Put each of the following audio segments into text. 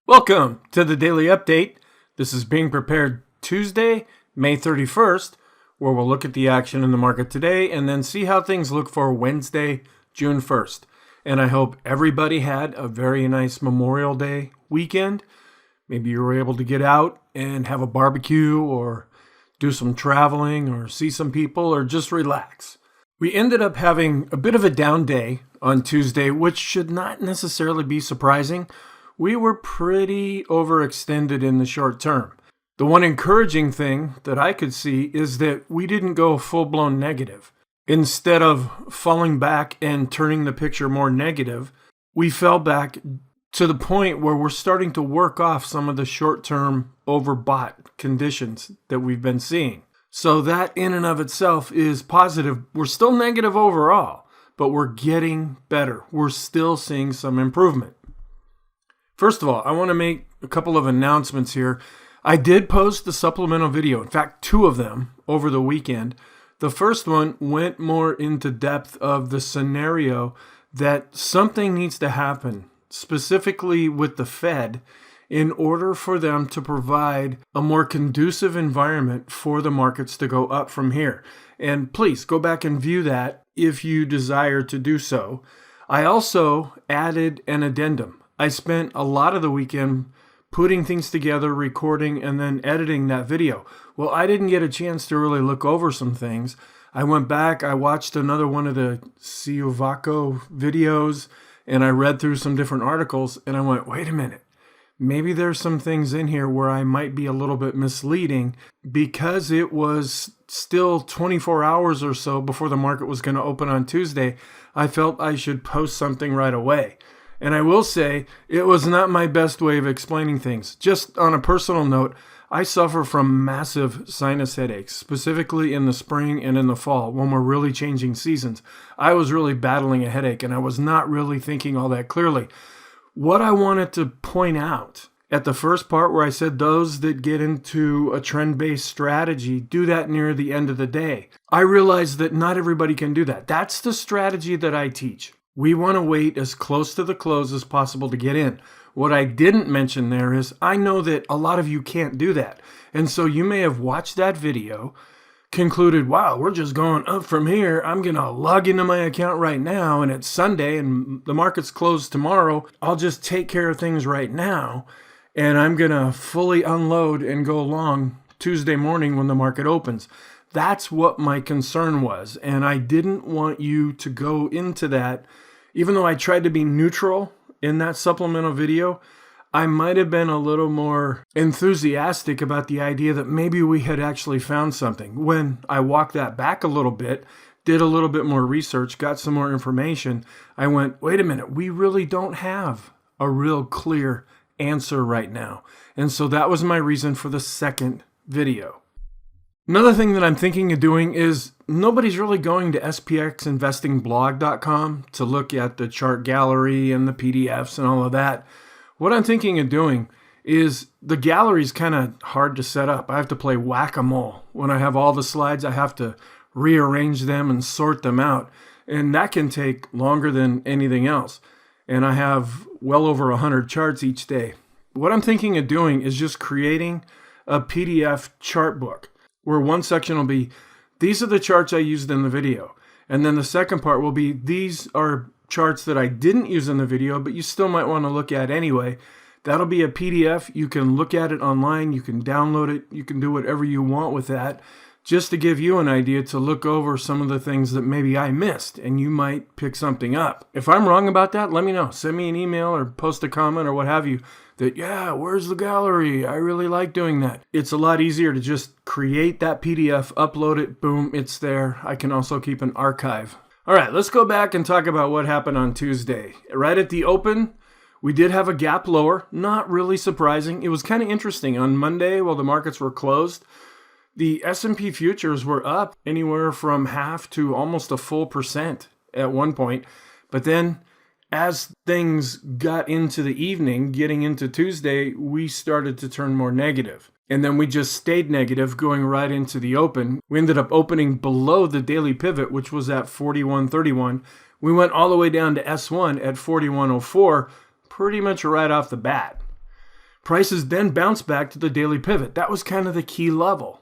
Welcome to the Daily Update. This is Being Prepared Tuesday, May 31st, where we'll look at the action in the market today and then see how things look for Wednesday, June 1st. And I hope everybody had a very nice Memorial Day weekend. Maybe you were able to get out and have a barbecue or do some traveling or see some people or just relax. We ended up having a bit of a down day on Tuesday, which should not necessarily be surprising. We were pretty overextended in the short term. The one encouraging thing that I could see is that we didn't go full-blown negative. Instead of falling back and turning the picture more negative, we fell back to the point where we're starting to work off some of the short-term overbought conditions that we've been seeing. So that in and of itself is positive. We're still negative overall, but we're getting better. We're still seeing some improvement. First of all, I want to make a couple of announcements here. I did post the supplemental video, in fact, 2 of them over the weekend. The first one went more into depth of the scenario that something needs to happen, specifically with the Fed, in order for them to provide a more conducive environment for the markets to go up from here. And please go back and view that if you desire to do so. I also added an addendum. I spent a lot of the weekend putting things together, recording, and then editing that video. Well, I didn't get a chance to really look over some things. I went back, I watched another one of the Ciuvaco videos, and I read through some different articles, and I went, wait a minute. Maybe there's some things in here where I might be a little bit misleading because it was still 24 hours or so before the market was going to open on Tuesday. I felt I should post something right away. And I will say, it was not my best way of explaining things. Just on a personal note, I suffer from massive sinus headaches, specifically in the spring and in the fall when we're really changing seasons. I was really battling a headache and I was not really thinking all that clearly. What I wanted to point out at the first part where I said those that get into a trend-based strategy do that near the end of the day. I realized that not everybody can do that. That's the strategy that I teach. We want to wait as close to the close as possible to get in. What I didn't mention there is I know that a lot of you can't do that. And so you may have watched that video, concluded, wow, we're just going up from here. I'm going to log into my account right now and it's Sunday and the market's closed tomorrow. I'll just take care of things right now and I'm going to fully unload and go long Tuesday morning when the market opens. That's what my concern was. And I didn't want you to go into that. Even though I tried to be neutral in that supplemental video, I might have been a little more enthusiastic about the idea that maybe we had actually found something. When I walked that back a little bit, did a little bit more research, got some more information, I went, wait a minute, we really don't have a real clear answer right now. And so that was my reason for the second video. Another thing that I'm thinking of doing is nobody's really going to spxinvestingblog.com to look at the chart gallery and the PDFs and all of that. What I'm thinking of doing is the gallery is kind of hard to set up. I have to play whack-a-mole. When I have all the slides, I have to rearrange them and sort them out. And that can take longer than anything else. And I have well over 100 charts each day. What I'm thinking of doing is just creating a PDF chart book, where one section will be, these are the charts I used in the video. And then the second part will be, these are charts that I didn't use in the video, but you still might want to look at anyway. That'll be a PDF. You can look at it online. You can download it. You can do whatever you want with that, just to give you an idea to look over some of the things that maybe I missed, and you might pick something up. If I'm wrong about that, let me know. Send me an email or post a comment or what have you that, yeah, where's the gallery? I really like doing that. It's a lot easier to just create that PDF, upload it, boom, it's there. I can also keep an archive. All right, let's go back and talk about what happened on Tuesday. Right at the open, we did have a gap lower. Not really surprising. It was kind of interesting. On Monday, while the markets were closed, the S&P futures were up anywhere from half to almost a full percent at one point. But then as things got into the evening, getting into Tuesday, we started to turn more negative. And then we just stayed negative going right into the open. We ended up opening below the daily pivot, which was at 41.31. We went all the way down to S1 at 41.04, pretty much right off the bat. Prices then bounced back to the daily pivot. That was kind of the key level.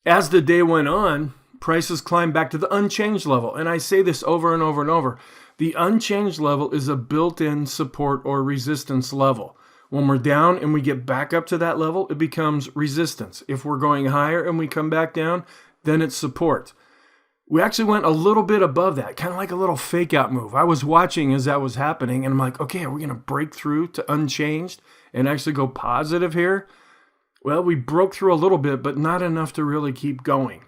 As the day went on, prices climbed back to the unchanged level. And I say this over and over and over. The unchanged level is a built-in support or resistance level. When we're down and we get back up to that level, it becomes resistance. If we're going higher and we come back down, then it's support. We actually went a little bit above that, kind of like a little fake out move. I was watching as that was happening, and I'm like, okay, are we going to break through to unchanged and actually go positive here? Well, we broke through a little bit, but not enough to really keep going.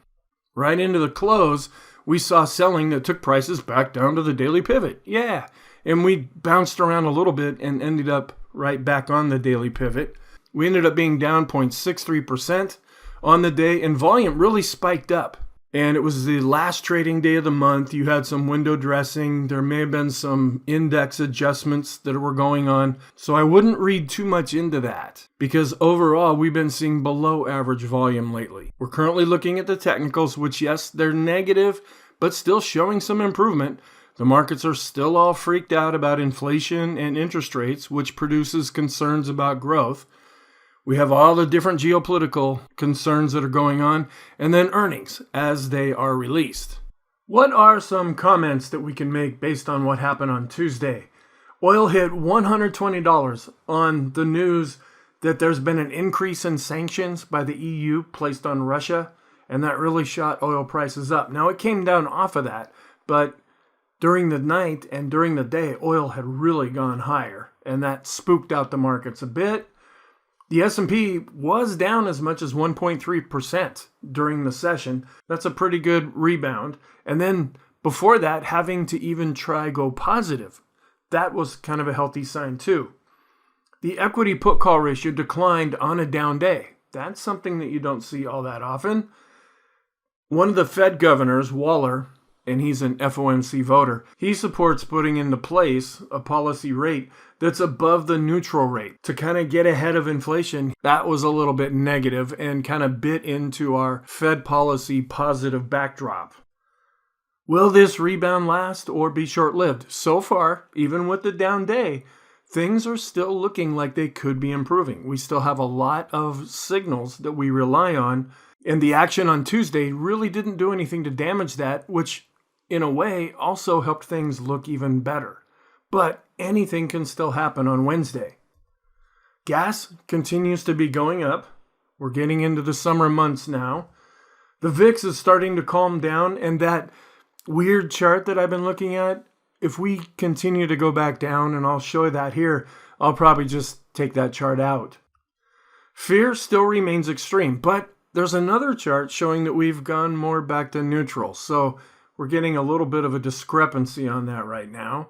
Right into the close, we saw selling that took prices back down to the daily pivot. Yeah, and we bounced around a little bit and ended up right back on the daily pivot. We ended up being down 0.63% on the day, and volume really spiked up. And it was the last trading day of the month. You had some window dressing. There may have been some index adjustments that were going on. So I wouldn't read too much into that because overall, we've been seeing below average volume lately. We're currently looking at the technicals, which yes, they're negative, but still showing some improvement. The markets are still all freaked out about inflation and interest rates, which produces concerns about growth. We have all the different geopolitical concerns that are going on, and then earnings as they are released. What are some comments that we can make based on what happened on Tuesday? Oil hit $120 on the news that there's been an increase in sanctions by the EU placed on Russia, and that really shot oil prices up. Now, it came down off of that, but during the night and during the day, oil had really gone higher, and that spooked out the markets a bit. The S&P was down as much as 1.3% during the session. That's a pretty good rebound. And then before that, having to even try go positive. That was kind of a healthy sign too. The equity put call ratio declined on a down day. That's something that you don't see all that often. One of the Fed governors, Waller, and he's an FOMC voter, he supports putting into place a policy rate that's above the neutral rate to kind of get ahead of inflation. That was a little bit negative and kind of bit into our Fed policy positive backdrop. Will this rebound last or be short-lived? So far, even with the down day, things are still looking like they could be improving. We still have a lot of signals that we rely on, and the action on Tuesday really didn't do anything to damage that, which in a way also helped things look even better. But anything can still happen on Wednesday. Gas continues to be going up. We're getting into the summer months now. The VIX is starting to calm down, and that weird chart that I've been looking at, if we continue to go back down, and I'll show you that here, I'll probably just take that chart out. Fear still remains extreme, but there's another chart showing that we've gone more back to neutral. So we're getting a little bit of a discrepancy on that right now.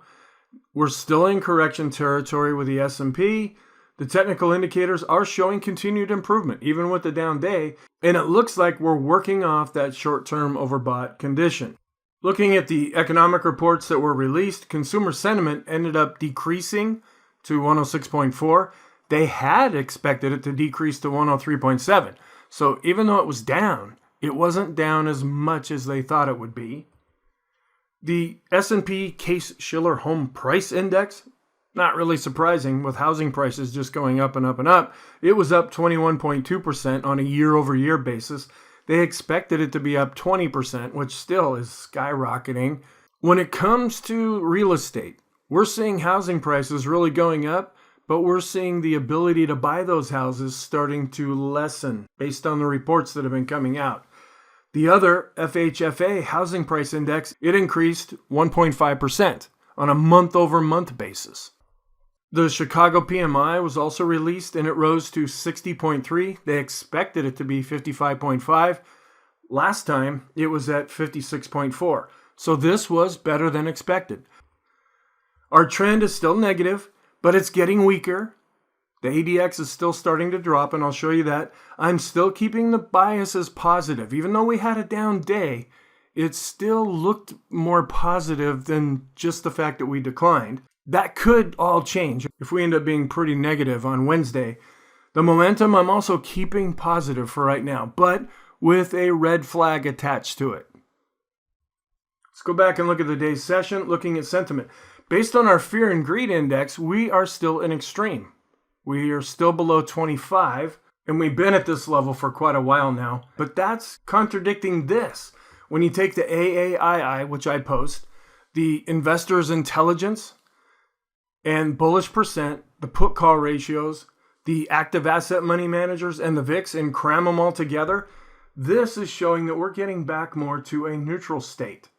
We're still in correction territory with the S&P. The technical indicators are showing continued improvement, even with the down day, and it looks like we're working off that short-term overbought condition. Looking at the economic reports that were released, consumer sentiment ended up decreasing to 106.4. They had expected it to decrease to 103.7. So even though it was down, it wasn't down as much as they thought it would be. The S&P Case-Shiller Home Price Index, not really surprising with housing prices just going up and up and up. It was up 21.2% on a year-over-year basis. They expected it to be up 20%, which still is skyrocketing. When it comes to real estate, we're seeing housing prices really going up, but we're seeing the ability to buy those houses starting to lessen based on the reports that have been coming out. The other FHFA housing price index, it increased 1.5% on a month-over-month basis. The Chicago PMI was also released and it rose to 60.3. They expected it to be 55.5. Last time it was at 56.4. So this was better than expected. Our trend is still negative, but it's getting weaker. The ADX is still starting to drop, and I'll show you that. I'm still keeping the biases positive. Even though we had a down day, it still looked more positive than just the fact that we declined. That could all change if we end up being pretty negative on Wednesday. The momentum I'm also keeping positive for right now, but with a red flag attached to it. Let's go back and look at the day's session, looking at sentiment. Based on our fear and greed index, we are still in extreme. We are still below 25, and we've been at this level for quite a while now. But that's contradicting this. When you take the AAII, which I post, the investors' intelligence and bullish percent, the put call ratios, the active asset money managers, and the VIX, and cram them all together, this is showing that we're getting back more to a neutral state.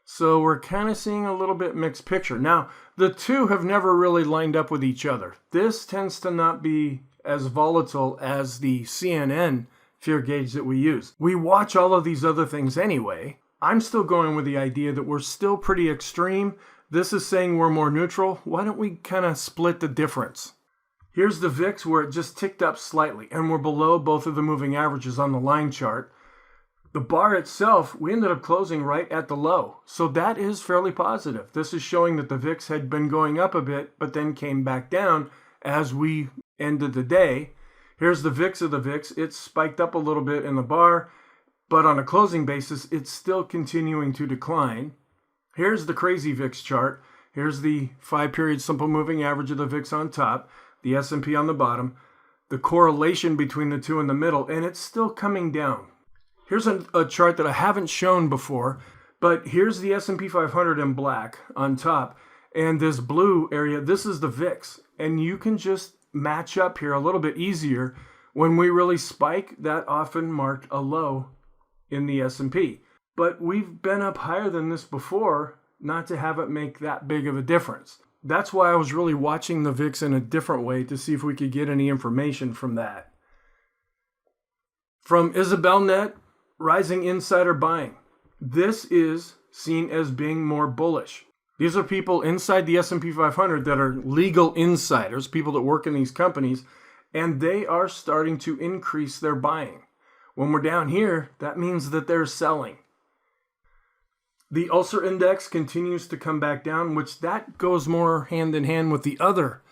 So we're kind of seeing a little bit mixed picture. Now, the two have never really lined up with each other. This tends to not be as volatile as the CNN fear gauge that we use. We watch all of these other things anyway. I'm still going with the idea that we're still pretty extreme. This is saying we're more neutral. Why don't we kind of split the difference? Here's the VIX where it just ticked up slightly, and we're below both of the moving averages on the line chart. The bar itself, we ended up closing right at the low. So that is fairly positive. This is showing that the VIX had been going up a bit, but then came back down as we ended the day. Here's the VIX of the VIX. It's spiked up a little bit in the bar, but on a closing basis, it's still continuing to decline. Here's the crazy VIX chart. Here's the 5-period simple moving average of the VIX on top, the S&P on the bottom, the correlation between the two in the middle, and it's still coming down. Here's a chart that I haven't shown before, but here's the S&P 500 in black on top, and this blue area, this is the VIX, and you can just match up here a little bit easier. When we really spike, that often marked a low in the S&P. But we've been up higher than this before, not to have it make that big of a difference. That's why I was really watching the VIX in a different way to see if we could get any information from that. From IsabelNet, rising insider buying. This is seen as being more bullish. These are people inside the S&P 500 that are legal insiders, people that work in these companies, and they are starting to increase their buying. When we're down here, that means that they're selling. The Ulster Index continues to come back down, which that goes more hand in hand with the other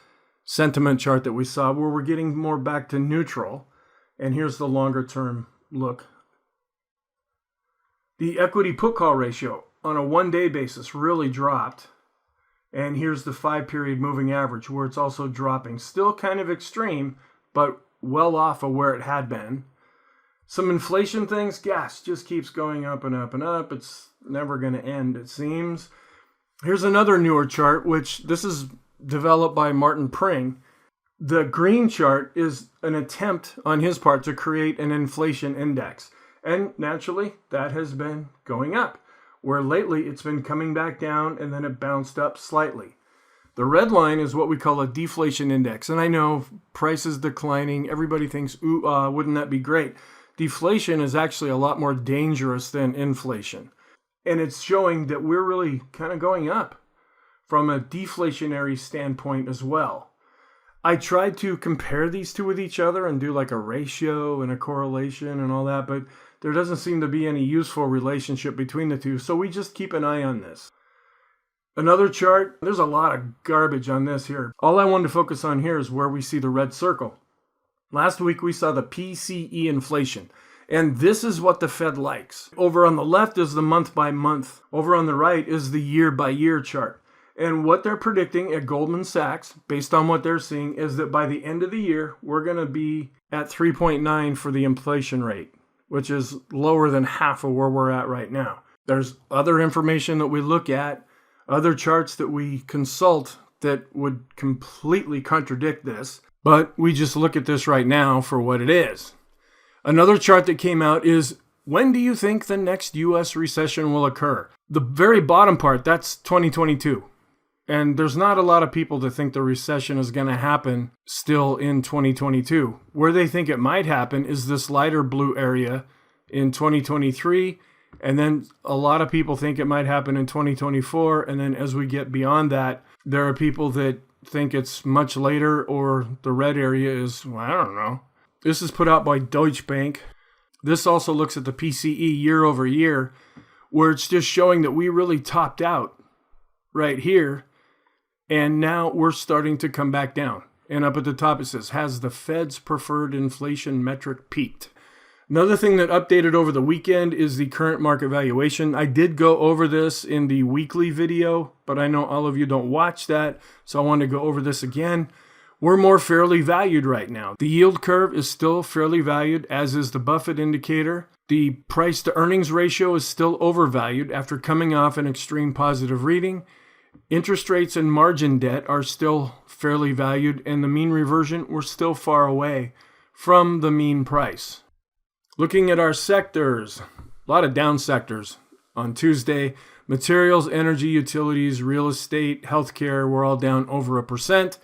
sentiment chart that we saw, where we're getting more back to neutral. And here's the longer term look. The equity put call ratio on a one-day basis really dropped. And here's the 5-period moving average where it's also dropping. Still kind of extreme, but well off of where it had been. Some inflation things, gas just keeps going up and up and up. It's never going to end, it seems. Here's another newer chart, which this is developed by Martin Pring. The green chart is an attempt on his part to create an inflation index. And naturally, that has been going up, where lately it's been coming back down and then it bounced up slightly. The red line is what we call a deflation index. And I know prices declining, everybody thinks, ooh, wouldn't that be great? Deflation is actually a lot more dangerous than inflation. And it's showing that we're really kind of going up from a deflationary standpoint as well. I tried to compare these two with each other and do like a ratio and a correlation and all that, but there doesn't seem to be any useful relationship between the two, so we just keep an eye on this. Another chart, there's a lot of garbage on this here. All I wanted to focus on here is where we see the red circle. Last week we saw the PCE inflation, and this is what the Fed likes. Over on the left is the month by month. Over on the right is the year by year chart. And what they're predicting at Goldman Sachs, based on what they're seeing, is that by the end of the year, we're going to be at 3.9 for the inflation rate, which is lower than half of where we're at right now. There's other information that we look at, other charts that we consult that would completely contradict this, but we just look at this right now for what it is. Another chart that came out is, when do you think the next U.S. recession will occur? The very bottom part, that's 2022. And there's not a lot of people that think the recession is going to happen still in 2022. Where they think it might happen is this lighter blue area in 2023. And then a lot of people think it might happen in 2024. And then as we get beyond that, there are people that think it's much later, or the red area is, well, I don't know. This is put out by Deutsche Bank. This also looks at the PCE year over year, where it's just showing that we really topped out right here. And now we're starting to come back down. And up at the top it says, has the Fed's preferred inflation metric peaked? Another thing that updated over the weekend is the current market valuation. I did go over this in the weekly video, but I know all of you don't watch that, so I wanted to go over this again. we're more fairly valued right now. The yield curve is still fairly valued, as is the Buffett indicator. The price to earnings ratio is still overvalued after coming off an extreme positive reading. Interest rates and margin debt are still fairly valued, and the mean reversion, we're still far away from the mean price. Looking at our sectors, a lot of down sectors. On Tuesday, materials, energy, utilities, real estate, healthcare were all down over 1%.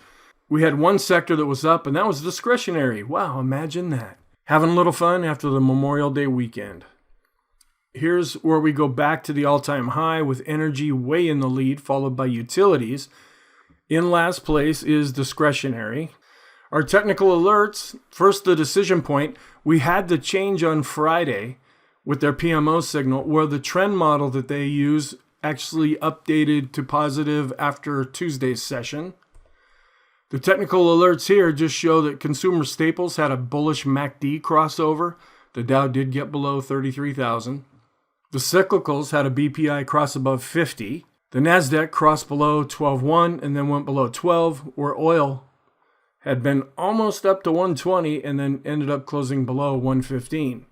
We had one sector that was up, and that was discretionary. Wow, imagine that. Having a little fun after the Memorial Day weekend. Here's where we go back to the all-time high with energy way in the lead, followed by utilities. In last place is discretionary. Our technical alerts, first the decision point. We had the change on Friday with their PMO signal where the trend model that they use actually updated to positive after Tuesday's session. The technical alerts here just show that consumer staples had a bullish MACD crossover. The Dow did get below 33,000. The cyclicals had a BPI cross above 50. The NASDAQ crossed below 12.1 and then went below 12, where oil had been almost up to 120 and then ended up closing below 115.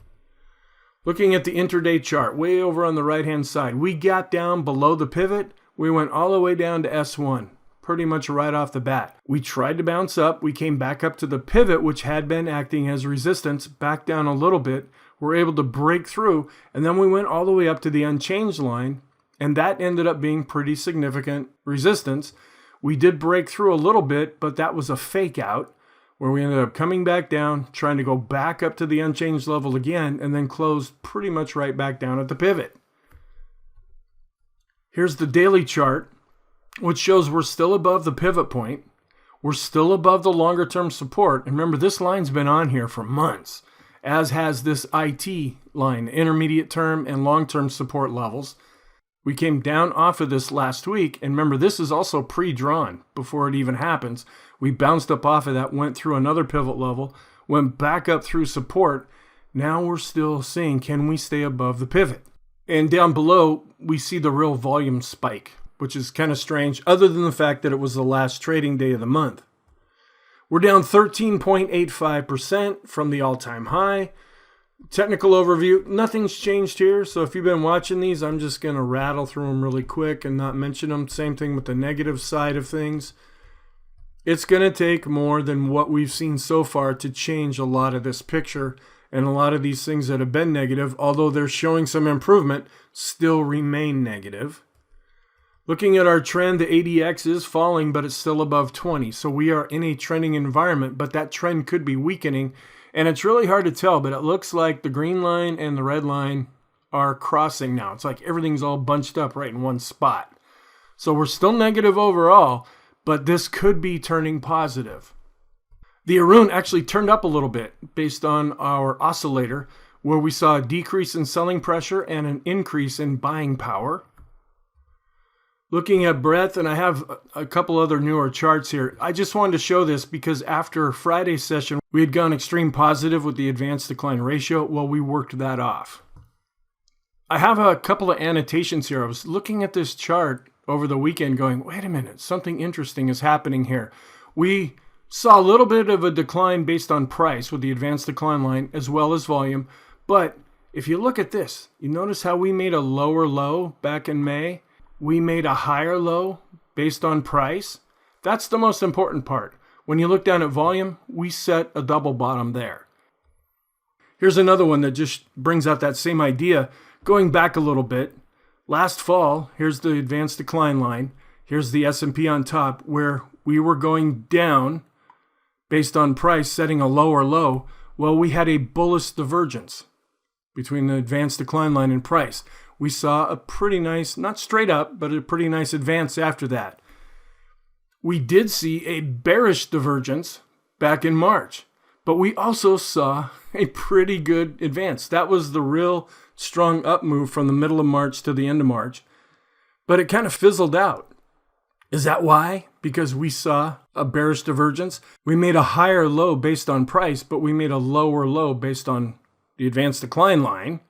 Looking at the intraday chart, way over on the right-hand side, we got down below the pivot. We went all the way down to S1. Pretty much right off the bat. We tried to bounce up. We came back up to the pivot, which had been acting as resistance, back down a little bit. We're able to break through, and then we went all the way up to the unchanged line, and that ended up being pretty significant resistance. We did break through a little bit, but that was a fake out, where we ended up coming back down, trying to go back up to the unchanged level again, and then closed pretty much right back down at the pivot. Here's the daily chart, which shows we're still above the pivot point. We're still above the longer term support. And remember, this line's been on here for months, as has this IT line, intermediate term and long-term support levels. We came down off of this last week. And remember, this is also pre-drawn before it even happens. We bounced up off of that, went through another pivot level, went back up through support. Now we're still seeing, can we stay above the pivot? And down below, we see the real volume spike, which is kind of strange, other than the fact that it was the last trading day of the month. We're down 13.85% from the all-time high. Technical overview, nothing's changed here. So if you've been watching these, I'm just going to rattle through them really quick and not mention them. Same thing with the negative side of things. It's going to take more than what we've seen so far to change a lot of this picture. And a lot of these things that have been negative, although they're showing some improvement, still remain negative. Looking at our trend, the ADX is falling, but it's still above 20. So we are in a trending environment, but that trend could be weakening. And it's really hard to tell, but it looks like the green line and the red line are crossing now. It's like everything's all bunched up right in one spot. So we're still negative overall, but this could be turning positive. The Arun actually turned up a little bit based on our oscillator, where we saw a decrease in selling pressure and an increase in buying power. Looking at breadth, and I have a couple other newer charts here. I just wanted to show this because after Friday's session, we had gone extreme positive with the advanced decline ratio. Well, we worked that off. I have a couple of annotations here. I was looking at this chart over the weekend going, wait a minute, something interesting is happening here. We saw a little bit of a decline based on price with the advanced decline line as well as volume. But if you look at this, you notice how we made a lower low back in May. We made a higher low based on price. That's the most important part. When you look down at volume, we set a double bottom there. Here's another one that just brings out that same idea. Going back a little bit, last fall, here's the advanced decline line. Here's the S&P on top where we were going down based on price, setting a lower low. Well, we had a bullish divergence between the advanced decline line and price. We saw a pretty nice, not straight up, but a pretty nice advance after that. We did see a bearish divergence back in March, but we also saw a pretty good advance. That was the real strong up move from the middle of March to the end of March, but it kind of fizzled out. Is that why? Because we saw a bearish divergence. We made a higher low based on price, but we made a lower low based on the advanced decline line.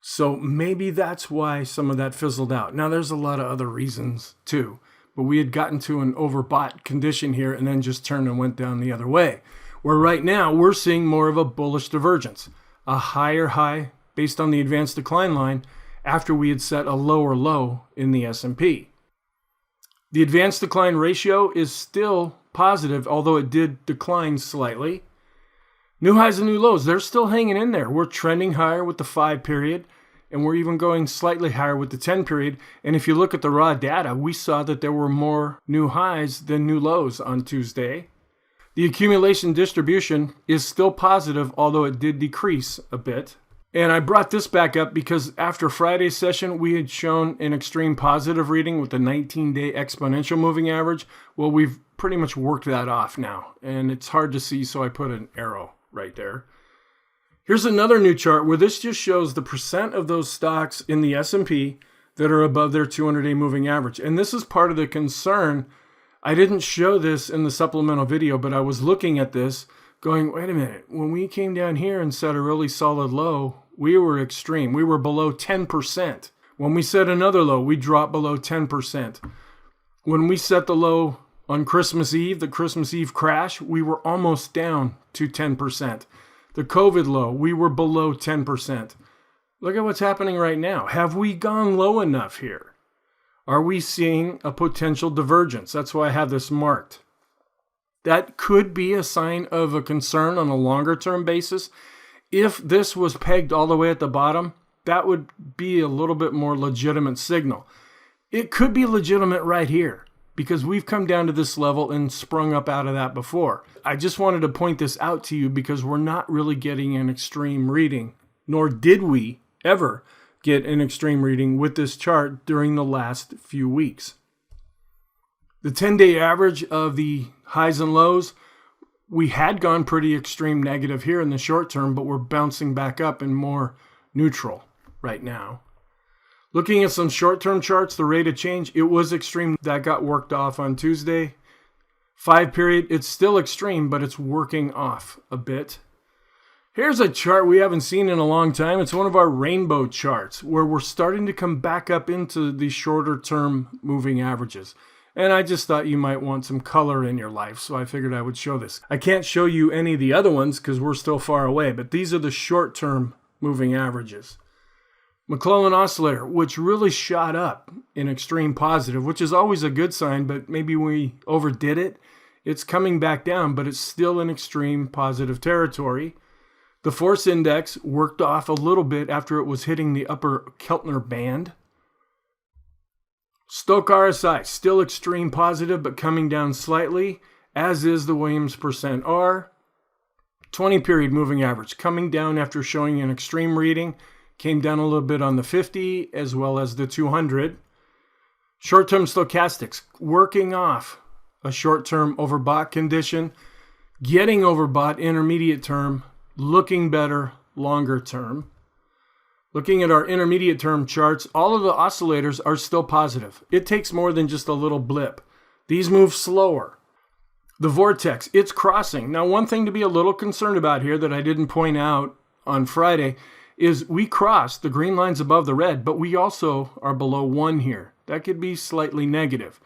So maybe that's why some of that fizzled out. Now, there's a lot of other reasons too, but we had gotten to an overbought condition here and then just turned and went down the other way. Where right now we're seeing more of a bullish divergence, a higher high based on the advanced decline line after we had set a lower low in the S&P. The advanced decline ratio is still positive, although it did decline slightly. New highs and new lows, they're still hanging in there. We're trending higher with the 5 period, and we're even going slightly higher with the 10 period. And if you look at the raw data, we saw that there were more new highs than new lows on Tuesday. The accumulation distribution is still positive, although it did decrease a bit. And I brought this back up because after Friday's session, we had shown an extreme positive reading with the 19-day exponential moving average. Well, we've pretty much worked that off now, and it's hard to see, so I put an arrow right there. Here's another new chart where this just shows the percent of those stocks in the S&P that are above their 200-day moving average. And this is part of the concern. I didn't show this in the supplemental video, but I was looking at this going, wait a minute, when we came down here and set a really solid low, we were extreme. We were below 10%. When we set another low, we dropped below 10%. When we set the low on Christmas Eve, the Christmas Eve crash, we were almost down to 10%. The COVID low, we were below 10%. Look at what's happening right now. Have we gone low enough here? Are we seeing a potential divergence? That's why I have this marked. That could be a sign of a concern on a longer term basis. If this was pegged all the way at the bottom, that would be a little bit more legitimate signal. It could be legitimate right here because we've come down to this level and sprung up out of that before. I just wanted to point this out to you because we're not really getting an extreme reading, nor did we ever get an extreme reading with this chart during the last few weeks. The 10-day average of the highs and lows, we had gone pretty extreme negative here in the short term, but we're bouncing back up and more neutral right now. Looking at some short-term charts, the rate of change, it was extreme. That got worked off on Tuesday. 5 period, it's still extreme, but it's working off a bit. Here's a chart we haven't seen in a long time. It's one of our rainbow charts where we're starting to come back up into the shorter-term moving averages. And I just thought you might want some color in your life, so I figured I would show this. I can't show you any of the other ones because we're still far away, but these are the short-term moving averages. McClellan Oscillator, which really shot up in extreme positive, which is always a good sign, but maybe we overdid it. It's coming back down, but it's still in extreme positive territory. The Force Index worked off a little bit after it was hitting the upper Keltner band. Stochc RSI, still extreme positive, but coming down slightly, as is the Williams percent R. 20 period moving average, coming down after showing an extreme reading, came down a little bit on the 50 as well as the 200. Short-term stochastics, working off a short-term overbought condition, getting overbought intermediate term, looking better longer term. Looking at our intermediate term charts, all of the oscillators are still positive. It takes more than just a little blip. These move slower. The vortex, it's crossing. Now, one thing to be a little concerned about here that I didn't point out on Friday is we crossed the green lines above the red, but we also are below 1 here. That could be slightly negative.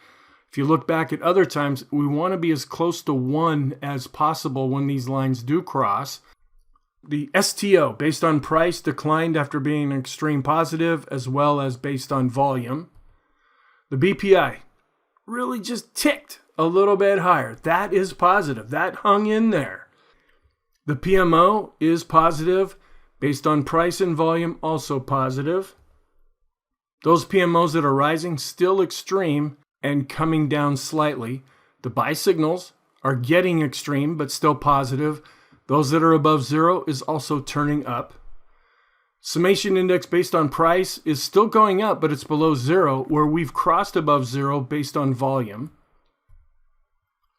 If you look back at other times, we want to be as close to 1 as possible when these lines do cross. The STO, based on price, declined after being an extreme positive, as well as based on volume. The BPI really just ticked a little bit higher. That is positive. That hung in there. The PMO is positive, based on price and volume, also positive. Those PMOs that are rising, still extreme and coming down slightly. The buy signals are getting extreme, but still positive. Those that are above 0 is also turning up. Summation index based on price is still going up, but it's below 0, where we've crossed above 0 based on volume.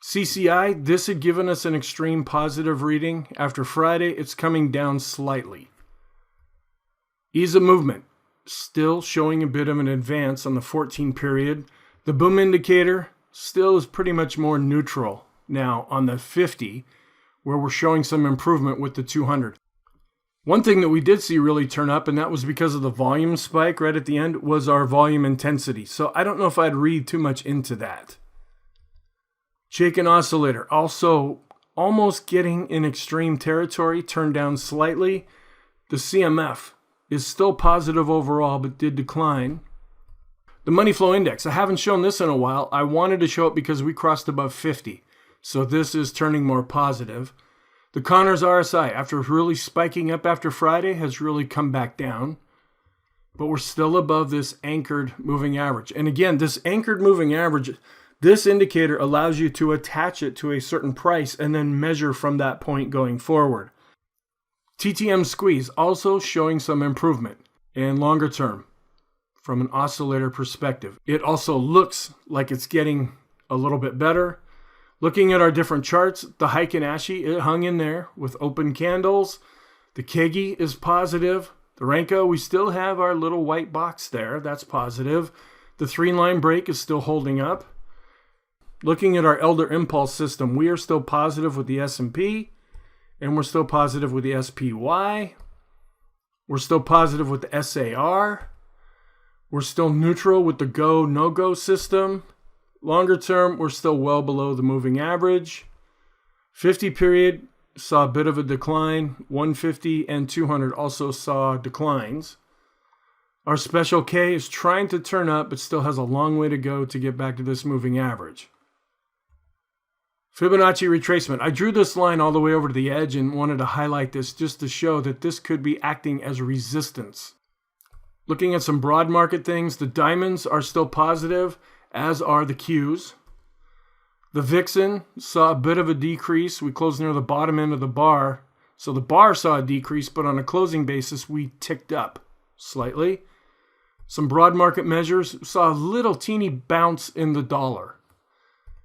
CCI, this had given us an extreme positive reading. After Friday, it's coming down slightly. Ease of movement, still showing a bit of an advance on the 14 period. The boom indicator still is pretty much more neutral now on the 50, where we're showing some improvement with the 200. One thing that we did see really turn up, and that was because of the volume spike right at the end, was our volume intensity. So I don't know if I'd read too much into that. Chaikin Oscillator, also almost getting in extreme territory, turned down slightly. The CMF is still positive overall, but did decline. The Money Flow Index, I haven't shown this in a while. I wanted to show it because we crossed above 50. So this is turning more positive. The Connors RSI, after really spiking up after Friday, has really come back down. But we're still above this anchored moving average. And again, this anchored moving average, this indicator allows you to attach it to a certain price and then measure from that point going forward. TTM squeeze also showing some improvement and longer term from an oscillator perspective. It also looks like it's getting a little bit better. Looking at our different charts, the Heiken Ashi, it hung in there with open candles. The Kegi is positive. The Renko, we still have our little white box there. That's positive. The 3-line break is still holding up. Looking at our Elder Impulse system, we are still positive with the S&P, and we're still positive with the SPY. We're still positive with the SAR. We're still neutral with the go, no-go system. Longer term, we're still well below the moving average. 50 period saw a bit of a decline. 150 and 200 also saw declines. Our special K is trying to turn up, but still has a long way to go to get back to this moving average. Fibonacci retracement. I drew this line all the way over to the edge and wanted to highlight this just to show that this could be acting as resistance. Looking at some broad market things, the diamonds are still positive, as are the Qs. The Vixen saw a bit of a decrease. We closed near the bottom end of the bar. So the bar saw a decrease, but on a closing basis, we ticked up slightly. Some broad market measures saw a little teeny bounce in the dollar.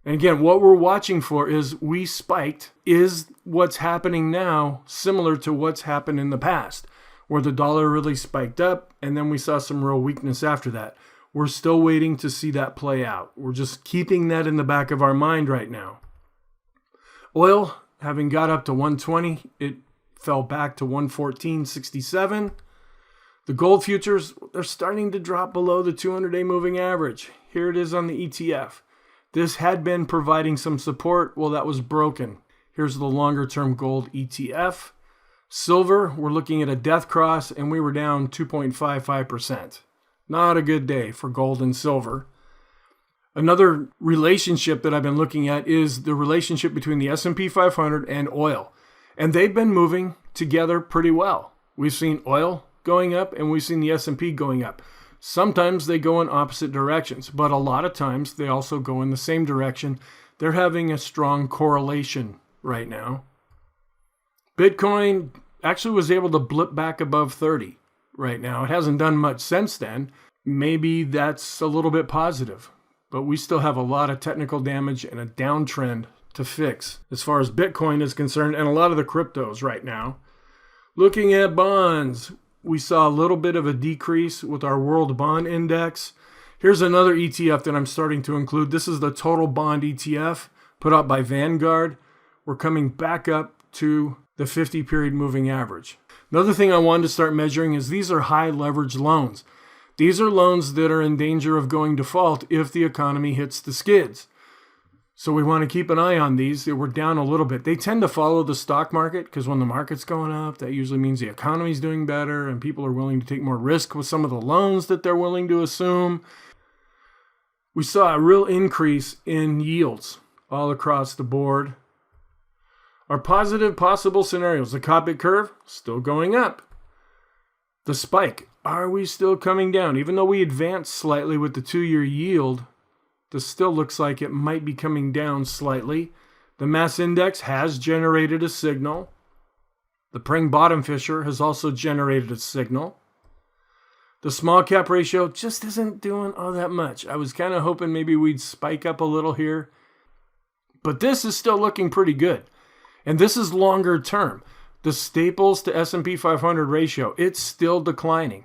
And again, what we're watching for is we spiked. Is what's happening now similar to what's happened in the past, where the dollar really spiked up and then we saw some real weakness after that? We're still waiting to see that play out. We're just keeping that in the back of our mind right now. Oil, having got up to 120, it fell back to 114.67. The gold futures, they're starting to drop below the 200-day moving average. Here it is on the ETF. This had been providing some support. Well, that was broken. Here's the longer-term gold ETF. Silver, we're looking at a death cross, and we were down 2.55%. Not a good day for gold and silver. Another relationship that I've been looking at is the relationship between the S&P 500 and oil. And they've been moving together pretty well. We've seen oil going up and we've seen the S&P going up. Sometimes they go in opposite directions, but a lot of times they also go in the same direction. They're having a strong correlation right now. Bitcoin actually was able to blip back above 30. Right now. It hasn't done much since then. Maybe that's a little bit positive, but we still have a lot of technical damage and a downtrend to fix as far as Bitcoin is concerned and a lot of the cryptos right now. Looking at bonds, we saw a little bit of a decrease with our World Bond Index. Here's another ETF that I'm starting to include. This is the Total Bond ETF put out by Vanguard. We're coming back up to the 50-period moving average. Another thing I wanted to start measuring is these are high leverage loans. These are loans that are in danger of going default if the economy hits the skids. So we want to keep an eye on these. They were down a little bit. They tend to follow the stock market because when the market's going up, that usually means the economy's doing better and people are willing to take more risk with some of the loans that they're willing to assume. We saw a real increase in yields all across the board. Our positive possible scenarios, the Kopit curve, still going up. The spike, are we still coming down? Even though we advanced slightly with the 2-year yield, this still looks like it might be coming down slightly. The mass index has generated a signal. The Pring bottom fisher has also generated a signal. The small cap ratio just isn't doing all that much. I was kind of hoping maybe we'd spike up a little here. But this is still looking pretty good. And this is longer term. The Staples to S&P 500 ratio, it's still declining.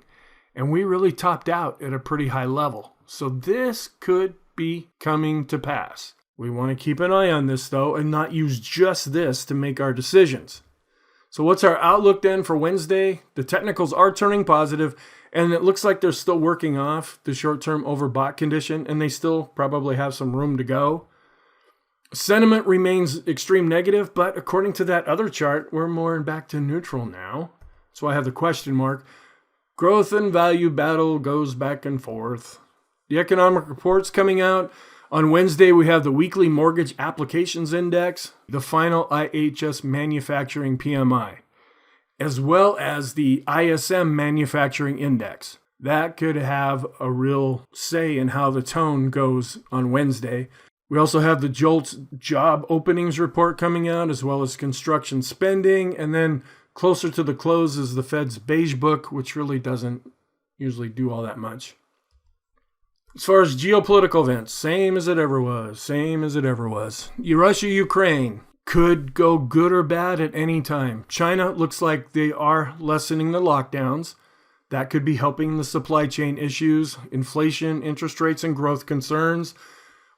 And we really topped out at a pretty high level. So this could be coming to pass. We want to keep an eye on this though and not use just this to make our decisions. So what's our outlook then for Wednesday? The technicals are turning positive, and it looks like they're still working off the short-term overbought condition, and they still probably have some room to go. Sentiment remains extreme negative, but according to that other chart, we're more back to neutral now. That's why I have the question mark. Growth and value battle goes back and forth. The economic reports coming out. On Wednesday, we have the weekly mortgage applications index, the final IHS manufacturing PMI, as well as the ISM manufacturing index. That could have a real say in how the tone goes on Wednesday. We also have the JOLTS job openings report coming out, as well as construction spending. And then closer to the close is the Fed's beige book, which really doesn't usually do all that much. As far as geopolitical events, same as it ever was. Russia-Ukraine could go good or bad at any time. China looks like they are lessening the lockdowns. That could be helping the supply chain issues, inflation, interest rates, and growth concerns.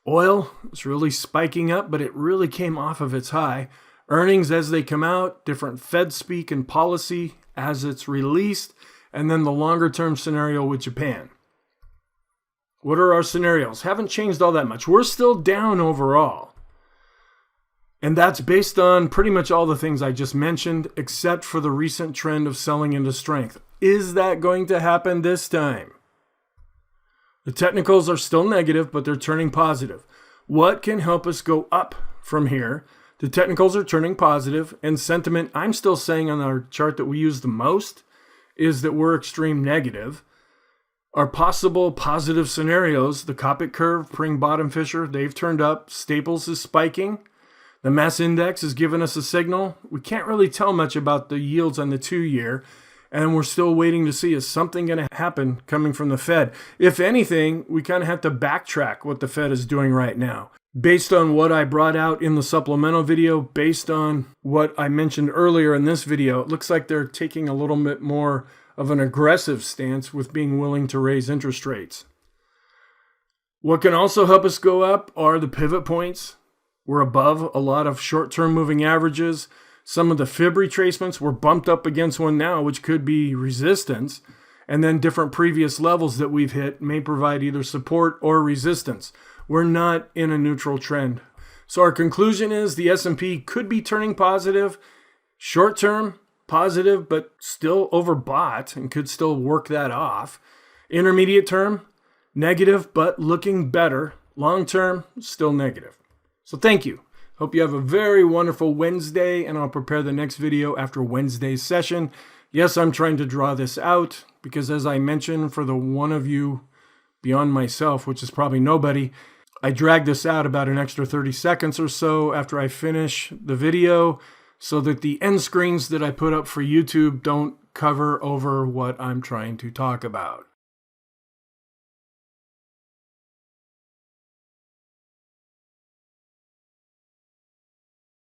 Oil is really spiking up, but it really came off of its high. Earnings as they come out, different Fed speak and policy as it's released, and then the longer-term scenario with Japan. What are our scenarios? Haven't changed all that much. We're still down overall. And that's based on pretty much all the things I just mentioned, except for the recent trend of selling into strength. Is that going to happen this time? The technicals are still negative, but they're turning positive. What can help us go up from here? The technicals are turning positive, and sentiment, I'm still saying on our chart that we use the most, is that we're extreme negative. Our possible positive scenarios, the Copic curve, Pring bottom Fisher, they've turned up. Staples is spiking. The mass index has given us a signal. We can't really tell much about the yields on the 2-year, and we're still waiting to see is something going to happen coming from the Fed. If anything, we kind of have to backtrack what the Fed is doing right now. Based on what I brought out in the supplemental video, based on what I mentioned earlier in this video, it looks like they're taking a little bit more of an aggressive stance with being willing to raise interest rates. What can also help us go up are the pivot points. We're above a lot of short-term moving averages. Some of the fib retracements were bumped up against one now, which could be resistance. And then different previous levels that we've hit may provide either support or resistance. We're not in a neutral trend. So our conclusion is the S&P could be turning positive. Short-term, positive, but still overbought and could still work that off. Intermediate term, negative, but looking better. Long term, still negative. So thank you. Hope you have a very wonderful Wednesday, and I'll prepare the next video after Wednesday's session. Yes, I'm trying to draw this out because, as I mentioned, for the one of you beyond myself, which is probably nobody, I drag this out about an extra 30 seconds or so after I finish the video, so that the end screens that I put up for YouTube don't cover over what I'm trying to talk about.